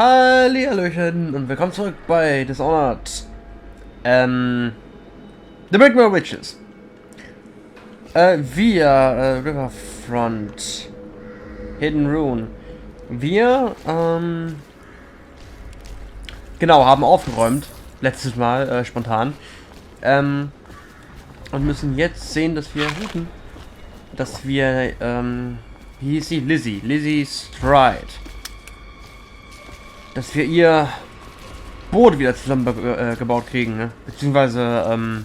Hallihallöchen und willkommen zurück bei Dishonored. The Brigmore Witches. Riverfront. Hidden Rune. Wir, genau, haben aufgeräumt. Letztes Mal, spontan. Und müssen jetzt sehen, dass wir, wie hieß sie? Lizzie Stride. Dass wir ihr Boot wieder zusammengebaut kriegen, ne? Beziehungsweise,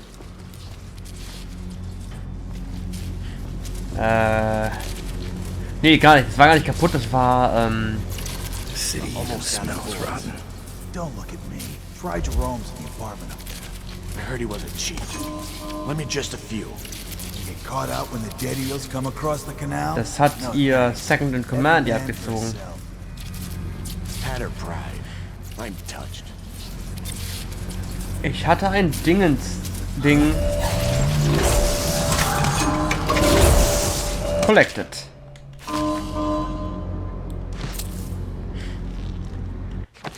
nee, gar nicht. Das war gar nicht kaputt, das war, The city smells rotten. Don't look at me. Try Jerome's in the apartment up there. I heard he was a chief. Let me just a few. Get caught out when the dead eels come across the canal? Das hat ihr Second in Command ja abgezogen. Had her pride. I'm touched. Ich hatte ein Ding. Collected.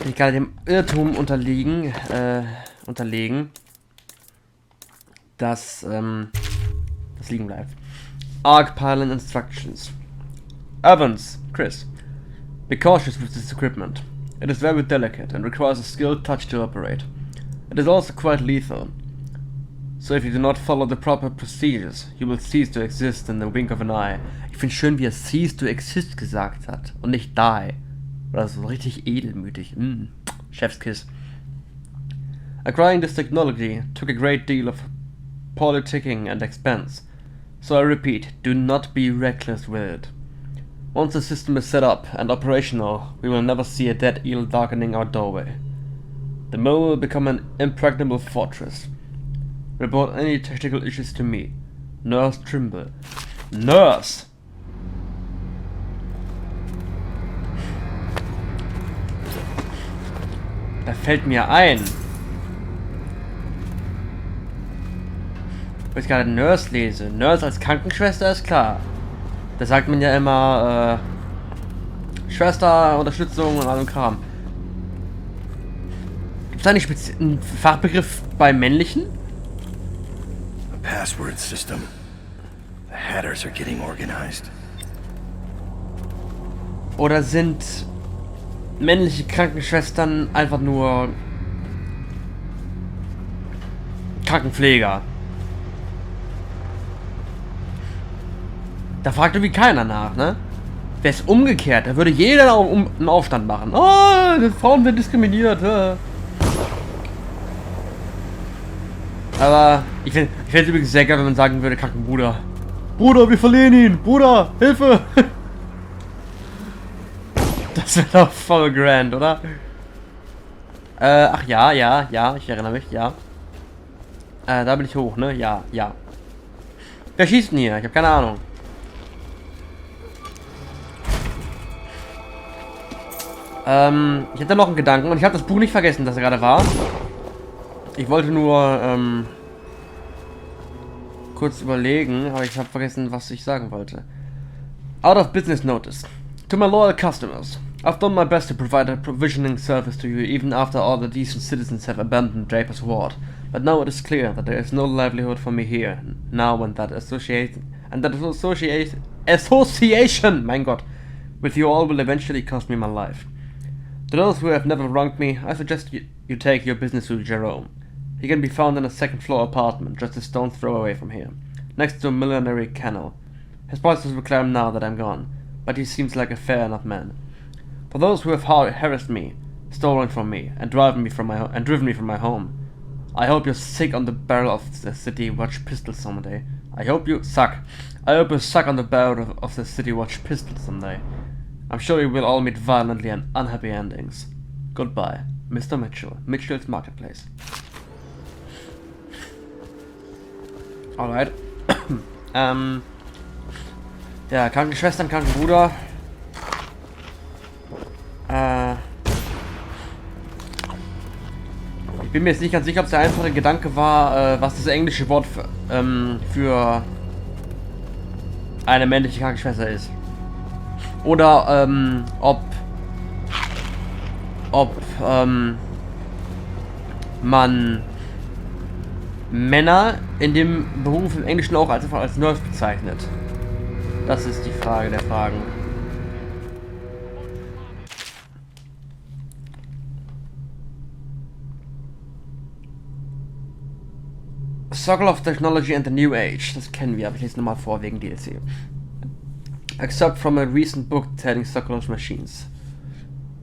Ich kann dem Irrtum unterlegen, dass das liegen bleibt. Arc Pilot Instructions. Evans, Chris. Be cautious with this equipment. It is very delicate and requires a skilled touch to operate. It is also quite lethal. So if you do not follow the proper procedures, you will cease to exist in the wink of an eye. Ich finde schön, wie er cease to exist gesagt hat und nicht die. Oder so richtig edelmütig. Chefskiss. Acquiring this technology took a great deal of politicking and expense. So I repeat, do not be reckless with it. Once the system is set up and operational, we will never see a dead eel darkening our doorway. The mole will become an impregnable fortress. Report any technical issues to me. Nurse Trimble. Nurse! Da fällt mir ein. Wenn ich gerade Nurse lese. Nurse als Krankenschwester ist klar. Da sagt man ja immer, Schwester, Unterstützung und allem Kram. Gibt es da nicht einen Fachbegriff bei männlichen? A password system. The Hatters are getting organized. Oder sind männliche Krankenschwestern einfach nur Krankenpfleger? Da fragt irgendwie keiner nach, ne? Wäre es umgekehrt, da würde jeder einen Aufstand machen. Oh, die Frauen werden diskriminiert. Aber ich fände es übrigens sehr geil, wenn man sagen würde, Krankenbruder. Bruder, wir verlieren ihn. Bruder, Hilfe. Das wäre doch voll grand, oder? Ach ja, ich erinnere mich, ja. Da bin ich hoch, ne? Ja. Wer schießt denn hier? Ich habe keine Ahnung. Ich hatte noch einen Gedanken und ich habe das Buch nicht vergessen, das gerade war. Ich wollte nur kurz überlegen, aber ich habe vergessen, was ich sagen wollte. Out of business notice. To my loyal customers, I've done my best to provide a provisioning service to you even after all the decent citizens have abandoned Draper's Ward. But now it is clear that there is no livelihood for me here, now and that association, mein Gott, with you all will eventually cost me my life. To those who have never wronged me, I suggest you take your business to Jerome. He can be found in a second-floor apartment just a stone's throw away from here, next to a millinery kennel. His prices will climb now that I'm gone, but he seems like a fair enough man. For those who have harassed me, stolen from me, and driven me from my home, I hope you suck on the barrel of the City Watch pistol someday. I hope you suck on the barrel of the City Watch pistol someday. I'm sure you will all meet violently and unhappy endings. Goodbye, Mr. Mitchell. Mitchell's Marketplace. Alright. Ja, Krankenschwestern, Krankenbruder. Ich bin mir jetzt nicht ganz sicher, ob es der einfache Gedanke war, was das englische Wort für eine männliche Krankenschwester ist. Oder ob ob man Männer in dem Beruf im Englischen auch einfach als Nurse bezeichnet. Das ist die Frage der Fragen. Circle of Technology and the New Age. Das kennen wir, aber ich lese nochmal vor wegen DLC. Except from a recent book detailing circular machines.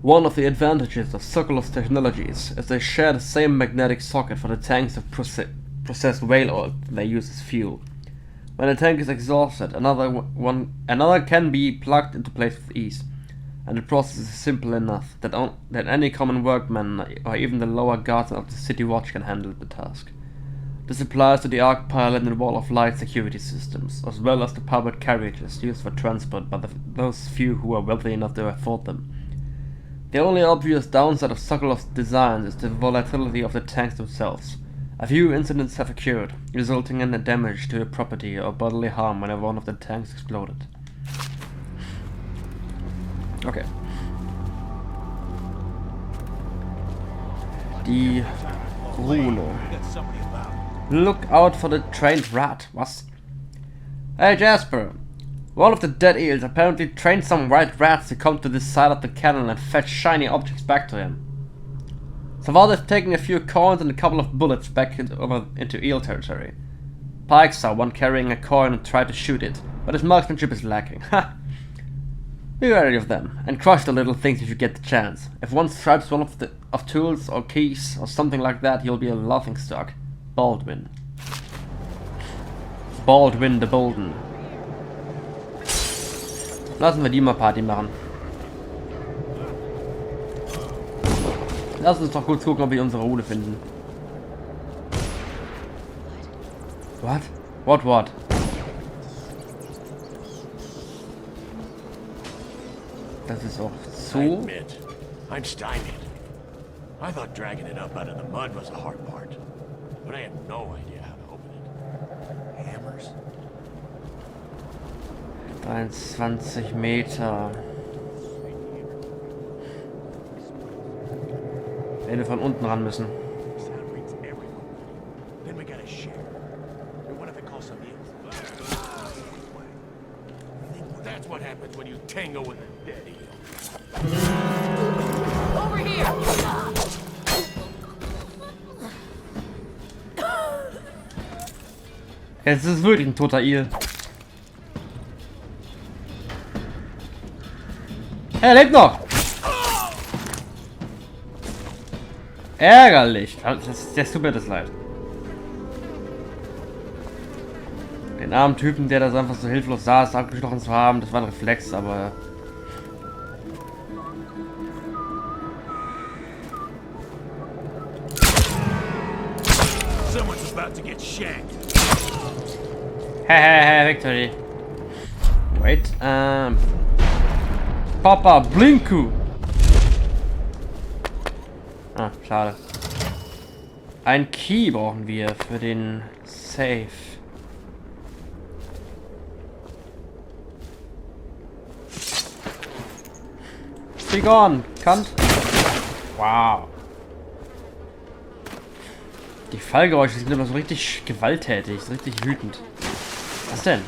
One of the advantages of circular technologies is they share the same magnetic socket for the tanks of processed whale oil they use as fuel. When a tank is exhausted, another can be plugged into place with ease, and the process is simple enough that any common workman or even the lower guardsman of the city watch can handle the task. This applies to the arc pilot and wall of light security systems, as well as the powered carriages used for transport by those few who are wealthy enough to afford them. The only obvious downside of Sokolov's designs is the volatility of the tanks themselves. A few incidents have occurred, resulting in damage to a property or bodily harm whenever one of the tanks exploded. Okay. Die Rune. Look out for the trained rat. Was? Hey Jasper! One of the dead eels apparently trained some white rats to come to this side of the cannon and fetch shiny objects back to him. So far they've taken a few coins and a couple of bullets back into eel territory. Pike saw one carrying a coin and tried to shoot it, but his marksmanship is lacking. Ha! Be wary of them, and crush the little things if you get the chance. If one stripes one of tools or keys or something like that, you'll be a laughingstock. Baldwin. Baldwin the Bolden. Lassen wir die mal Party machen. Lass uns doch kurz gucken, ob wir unsere Rune finden. What? What? Das ist auch so. I admit, I'm stymied. I thought dragging it up out of the mud was the hard part, but I had no idea how to open it. Hammers? 23 Meter. Wenn wir von unten ran müssen. That's what happens when you tango with a dead eel. Over here! Jetzt ist es wirklich ein toter Eel. Er lebt noch! Ärgerlich! Das tut mir das leid. Den armen Typen, der da einfach so hilflos saß, abgestochen zu haben, das war ein Reflex, aber... Someone's about to get shanked. Hehehe, Victory. Wait, Papa Blinku! Ah, schade. Ein Key brauchen wir für den Safe. Be gone, Kant. Wow. Die Fallgeräusche sind immer so richtig gewalttätig, so richtig wütend. Was denn?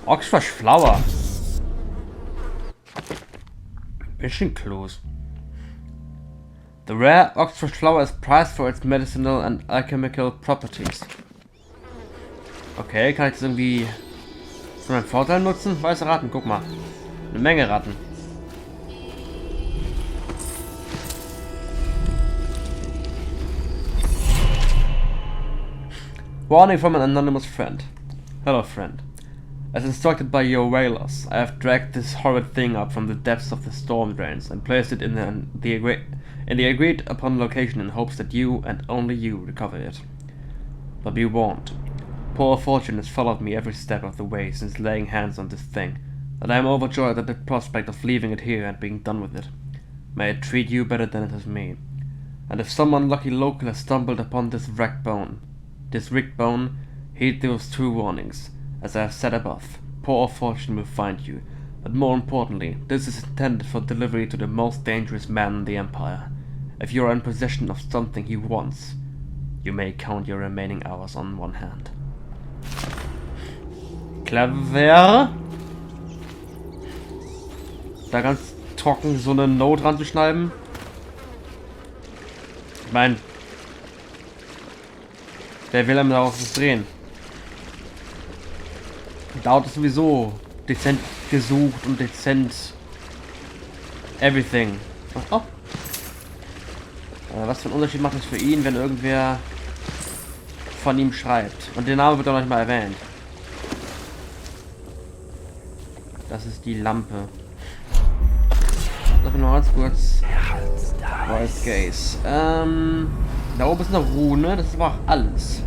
Oxford Flower. Bisschen close. The rare Oxford flower is prized for its medicinal and alchemical properties. Okay, kann ich das irgendwie zu meinem Vorteil nutzen? Weiße Ratten, guck mal. Eine Menge Ratten. Warning from an anonymous friend. Hello friend. As instructed by your whalers, I have dragged this horrid thing up from the depths of the storm drains and placed it in the agreed upon location in hopes that you, and only you, recover it. But be warned, poor fortune has followed me every step of the way since laying hands on this thing, and I am overjoyed at the prospect of leaving it here and being done with it. May it treat you better than it has me. And if some unlucky local has stumbled upon this rigged bone, heed those two warnings. As I have said above, poor fortune will find you, but more importantly, this is intended for delivery to the most dangerous man in the Empire, If you are in possession of something he wants, you may count your remaining hours on one hand. Clever. Da ganz trocken so eine Note ranzuschreiben. Ich meine, wer will einem darauf was drehen? Dauert es sowieso dezent gesucht und dezent everything. Oh. Was für einen Unterschied macht es für ihn, wenn irgendwer von ihm schreibt? Und der Name wird auch noch nicht mal erwähnt. Das ist die Lampe. Lass mich mal ganz kurz. Voice Gaze. Da oben ist eine Rune, das ist aber auch alles.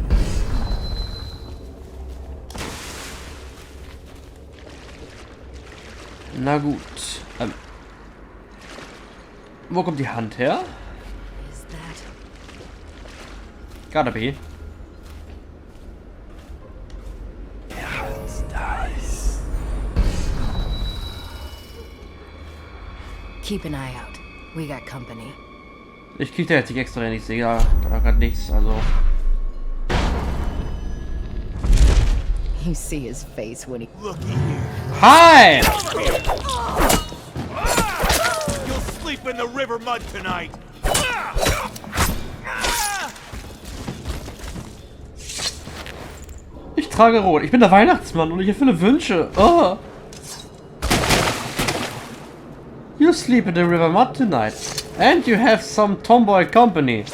Na gut. Wo kommt die Hand her? Gotta be. Keep an eye out. We got company. Ich krieg da jetzt nicht extra, ich sehe ja da gerade nichts, also. You see his face when he. Looky here. Hi! You'll sleep in the river mud tonight. Ich trage rot. Ich bin der Weihnachtsmann und ich erfülle Wünsche. Oh. You sleep in the river mud tonight. And you have some tomboy company.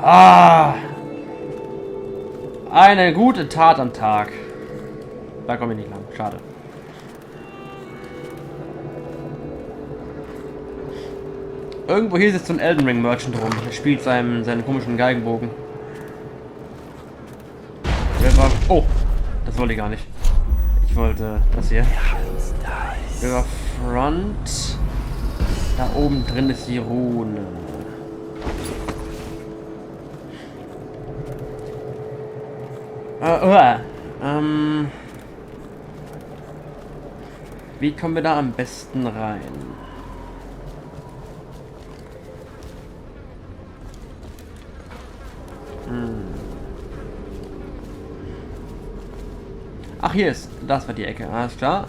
Ah. Eine gute Tat am Tag. Da komme ich nicht lang. Schade. Irgendwo hier sitzt so ein Elden Ring Merchant rum. Er spielt seinen komischen Geigenbogen. Oh, das wollte ich gar nicht. Ich wollte das hier. River Front. Da oben drin ist die Rune. Wie kommen wir da am besten rein? Ach, hier ist. Das war die Ecke. Alles klar.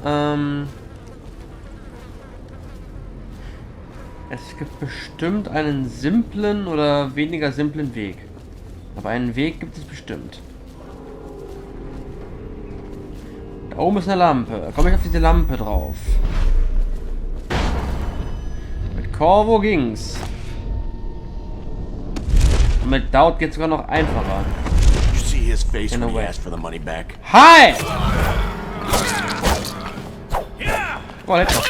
Es gibt bestimmt einen simplen oder weniger simplen Weg. Aber einen Weg gibt es bestimmt. Da oben ist eine Lampe. Da komme ich auf diese Lampe drauf. Mit Corvo ging's. Und mit Doubt geht's sogar noch einfacher. His face when he asked for the money back. Hi! Boah, lecker.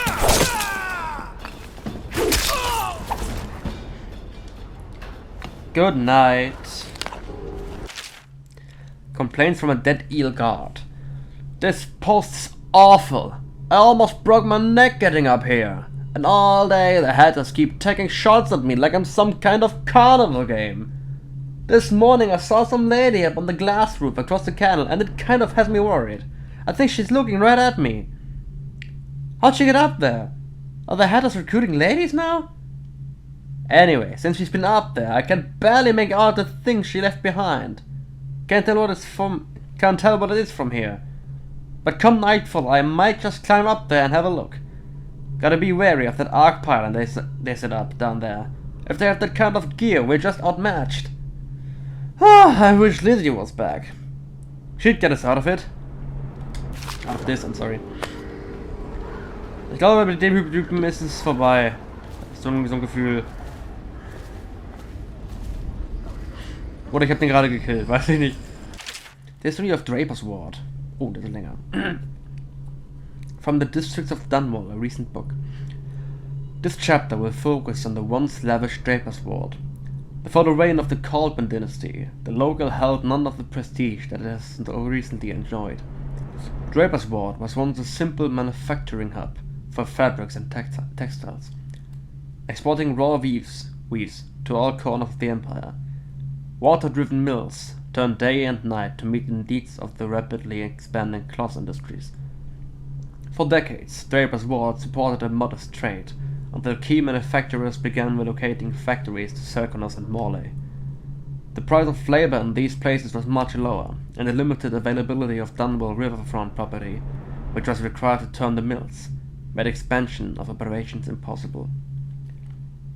Good night. Complaints from a dead eel guard. This post is awful. I almost broke my neck getting up here. And all day the hatters keep taking shots at me like I'm some kind of carnival game. This morning I saw some lady up on the glass roof across the canal and it kind of has me worried. I think she's looking right at me. How'd she get up there? Are the hatters recruiting ladies now? Anyway, since she's been up there, I can barely make out the things she left behind. Can't tell what it is from here. But come nightfall, I might just climb up there and have a look. Gotta be wary of that arc pylon they set up down there. If they have that kind of gear, we're just outmatched. I wish Lizzie was back. She'd get us out of it. Out of this, I'm sorry. Ich glaube, mit dem Typen ist es vorbei. So ein Gefühl. Oder ich habe den gerade gekillt, weiß ich nicht. The History of Draper's Ward. Oh, das ist länger. From the Districts of Dunwall, a recent book. This chapter will focus on the once lavish Draper's Ward. Before the reign of the Colburn dynasty, the local held none of the prestige that it has recently enjoyed. Draper's Ward was once a simple manufacturing hub for fabrics and textiles, exporting raw weaves to all corners of the empire. Water-driven mills turned day and night to meet the needs of the rapidly expanding cloth industries. For decades, Draper's Ward supported a modest trade, until key manufacturers began relocating factories to Serkonos and Morley. The price of labor in these places was much lower, and the limited availability of Dunwell riverfront property, which was required to turn the mills, made expansion of operations impossible.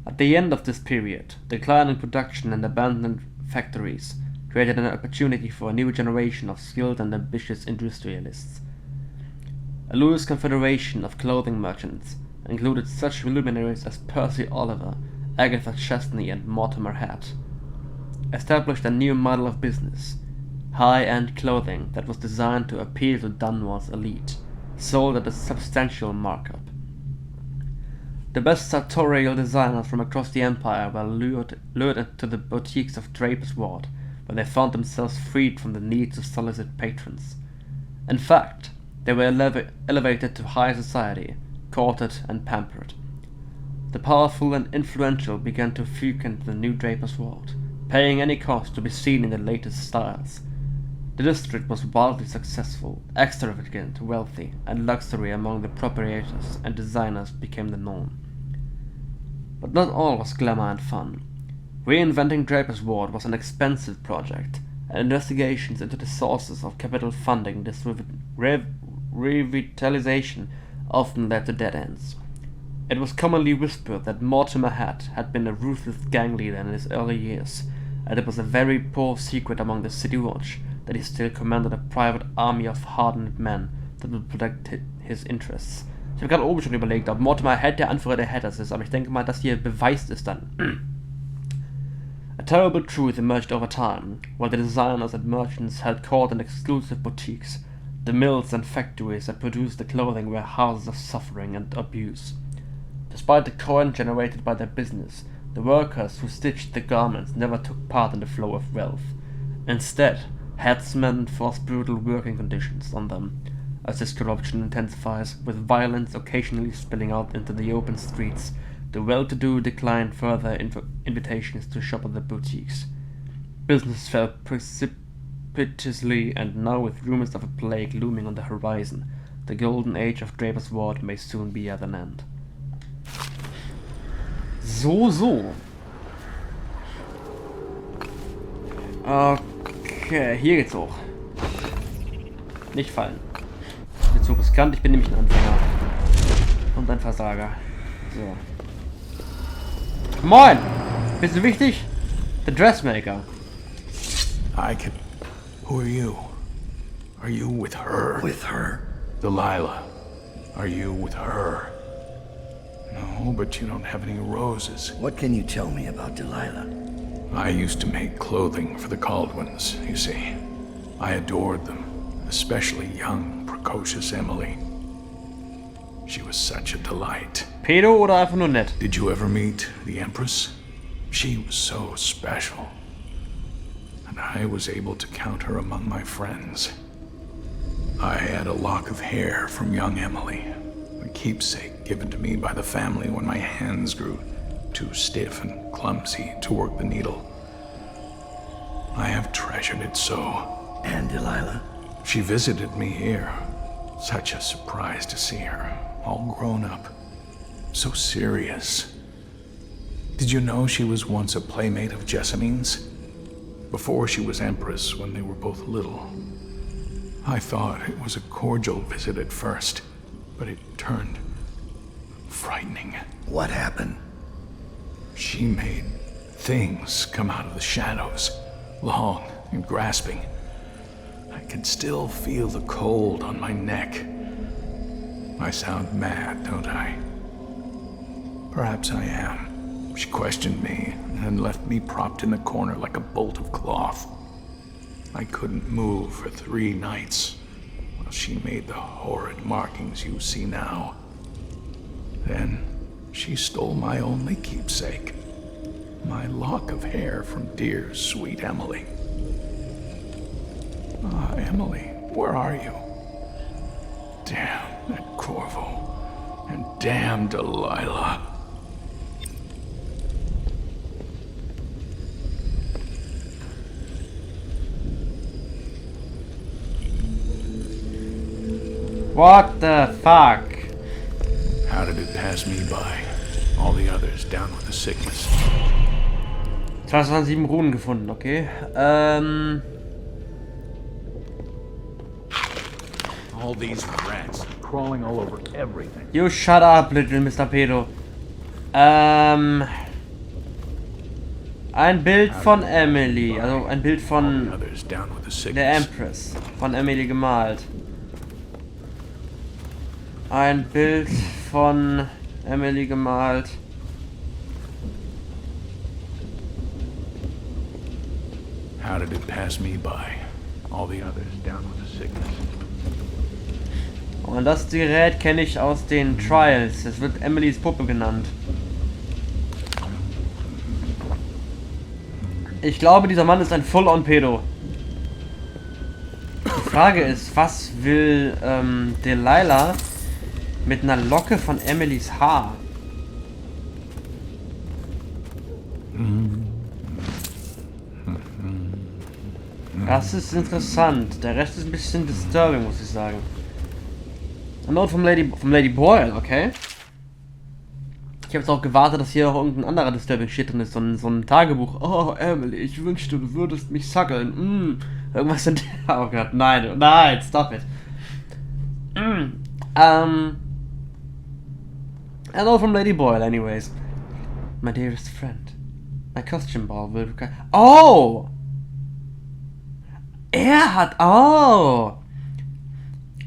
At the end of this period, declining production and abandoned factories created an opportunity for a new generation of skilled and ambitious industrialists. A loose confederation of clothing merchants included such luminaries as Percy Oliver, Agatha Chesney, and Mortimer Hatt. Established a new model of business, high-end clothing that was designed to appeal to Dunwell's elite, sold at a substantial markup. The best sartorial designers from across the empire were lured into the boutiques of Draper's Ward, where they found themselves freed from the need to solicit patrons. In fact, they were elevated to high society, courted and pampered. The powerful and influential began to frequent the new Draper's Ward, paying any cost to be seen in the latest styles. The district was wildly successful, extravagant, wealthy, and luxury among the proprietors and designers became the norm. But not all was glamour and fun. Reinventing Draper's Ward was an expensive project, and investigations into the sources of capital funding this revitalization often led to dead ends. It was commonly whispered that Mortimer Hatt had been a ruthless gang leader in his early years, and it was a very poor secret among the City Watch that he still commanded a private army of hardened men that would protect his interests. Ich habe gerade oben schon überlegt, ob Mortimer Hatt der Anführer der Hatters ist, aber ich denke mal, das hier beweist es dann. A terrible truth emerged over time, while the designers and merchants held court in exclusive boutiques. The mills and factories that produced the clothing were houses of suffering and abuse. Despite the coin generated by their business, the workers who stitched the garments never took part in the flow of wealth. Instead, headsmen enforced brutal working conditions on them. As this corruption intensifies, with violence occasionally spilling out into the open streets, the well-to-do declined further invitations to shop at the boutiques. Business fell precipitously, and now with rumors of a plague looming on the horizon, the golden age of Draper's Ward may soon be at an end. So. Okay, hier geht's hoch. Nicht fallen. Der Zug ist riskant, ich bin nämlich ein Anfänger. Und ein Versager. So. Moin! Bist du wichtig? The Dressmaker. Who are you? Are you with her? With her? Delilah. Are you with her? No, but you don't have any roses. What can you tell me about Delilah? I used to make clothing for the Caldwins, you see. I adored them, especially young, precocious Emily. She was such a delight. Pedo oder einfach nur nett? Did you ever meet the Empress? She was so special. And I was able to count her among my friends. I had a lock of hair from young Emily, a keepsake given to me by the family when my hands grew too stiff and clumsy to work the needle. I have treasured it so. And Delilah? She visited me here. Such a surprise to see her, all grown up. So serious. Did you know she was once a playmate of Jessamine's? Before she was Empress, when they were both little. I thought it was a cordial visit at first, but it turned frightening. What happened? She made things come out of the shadows, long and grasping. I can still feel the cold on my neck. I sound mad, don't I? Perhaps I am. She questioned me and left me propped in the corner like a bolt of cloth. I couldn't move for 3 nights while she made the horrid markings you see now. Then she stole my only keepsake, my lock of hair from dear, sweet Emily. Ah, Emily, where are you? Damn that Corvo, and damn Delilah. What the fuck? How did it pass me by? All the others down with the sickness. 207 Runen gefunden, okay. All these rats crawling all over everything. You shut up, little Mr. Pedo. Ein Bild von Emily, also ein Bild von Others down with the der sickness. Empress, von Emily gemalt. Ein Bild von Emily gemalt. How did it pass me by? All the others down with the sickness. Und das Gerät kenne ich aus den Trials. Es wird Emilys Puppe genannt. Ich glaube, dieser Mann ist ein Full-on-Pedo. Die Frage ist, was will Delilah mit einer Locke von Emilys Haar? Das ist interessant. Der Rest ist ein bisschen disturbing, muss ich sagen. Eine Note vom Lady Boyle, okay. Ich habe jetzt auch gewartet, dass hier auch irgendein anderer disturbing Shit drin ist. So ein Tagebuch. Oh, Emily, ich wünschte, du würdest mich suckeln. Irgendwas in der... Oh Gott, nein, stop it. A note from Lady Boyle, anyways. My dearest friend, my costume ball will require... Oh! Oh!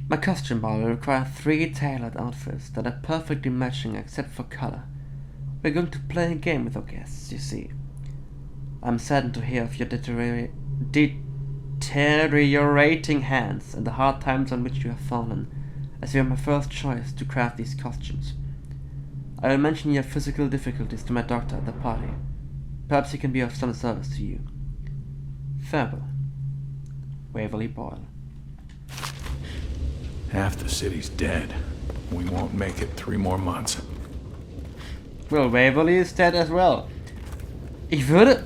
My costume ball will require 3 tailored outfits that are perfectly matching except for color. We're going to play a game with our guests, you see. I'm saddened to hear of your deteriorating hands and the hard times on which you have fallen, as you are my first choice to craft these costumes. I will mention your physical difficulties to my doctor at the party. Perhaps he can be of some service to you. Farewell. Waverly Boyle. Half the city's dead. We won't make it 3 more months. Well, Waverly is dead as well. Ich würde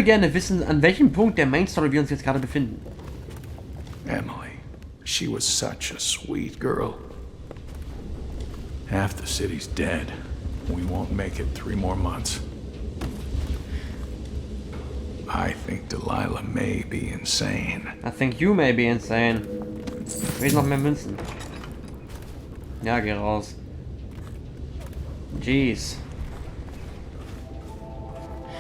gerne wissen, an welchem Punkt der Main Story wir uns jetzt gerade befinden. Emily, she was such a sweet girl. Half the city's dead. We won't make it 3 more months. I think Delilah may be insane. I think you may be insane. Ich will noch mehr Münzen. Ja, geh raus. Jeez.